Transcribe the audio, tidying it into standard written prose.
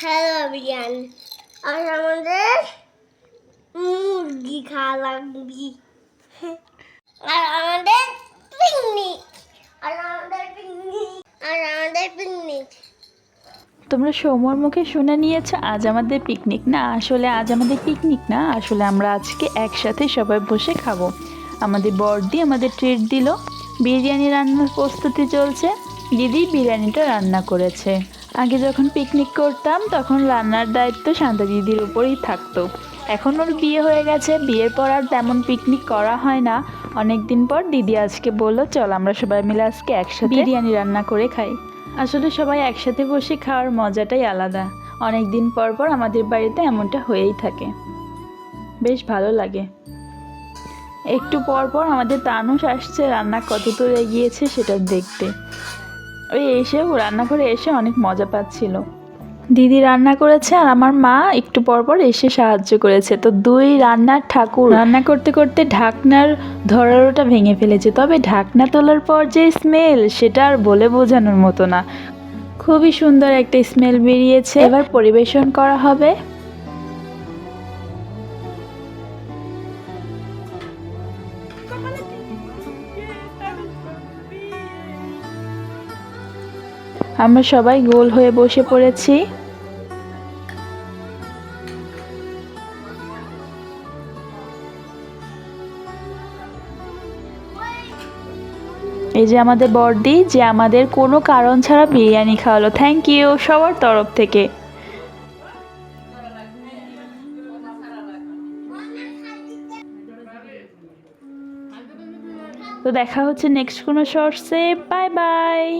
Hello বিয়ান, আর আমাদের মুরগি খাওয়া লাগবে। আর আমাদের পিকনিক আর আমাদের পিকনিক আর আমাদের পিকনিক। তোমরা সৌম্যর মুখে শুনে নিয়েছো আজ আমাদের পিকনিক না, আসলে আজ আমাদের পিকনিক না, আসলে আমরা আজকে একসাথে সবাই বসে খাবো। আমাদের বড়দি আমাদের ট্রিট দিল, বিরিয়ানি রান্নার প্রস্তুতি চলছে। দিদি বিরিয়ানিটা রান্না করেছে। আগে যখন পিকনিক করতাম তখন রান্নার দায়িত্ব শান্তা দিদির উপরেই থাকতো। এখন ওর বিয়ে হয়ে গেছে, বিয়ের পর আর তেমন পিকনিক করা হয় না। অনেক দিন পর দিদি আজকে বললো চল আমরা সবাই মিলে আজকে একসাথে বিরিয়ানি রান্না করে খাই। আসলে সবাই একসাথে বসে খাওয়ার মজাটাই আলাদা। অনেক দিন পর পর আমাদের বাড়িতে এমনটা হয়েই থাকে, বেশ ভালো লাগে। একটু পর পর আমাদের তানুষ আসছে রান্না কতদূর এগিয়েছে সেটা দেখতে। ওই এসেও রান্না করে এসে অনেক মজা পাচ্ছিল। দিদি রান্না করেছে আর আমার মা একটু পর পর এসে সাহায্য করেছে। তো দুই রান্নার ঠাকুর রান্না করতে করতে ঢাকনার ধরারোটা ভেঙে ফেলেছে, তবে ঢাকনা তোলার পর যে স্মেল সেটা আর বলে বোঝানোর মতো না। খুবই সুন্দর একটা স্মেল বেরিয়েছে। এবার পরিবেশন করা হবে। আমরা সবাই গোল হয়ে বসে পড়েছি। এই যে আমাদের বড়দি, যে আমাদের কোনো কারণ ছাড়া বিরিয়ানি খাওয়ালো। থ্যাংক ইউ সবার তরফ থেকে। তো দেখা হচ্ছে নেক্সট কোনো শর্টসে। Bye bye.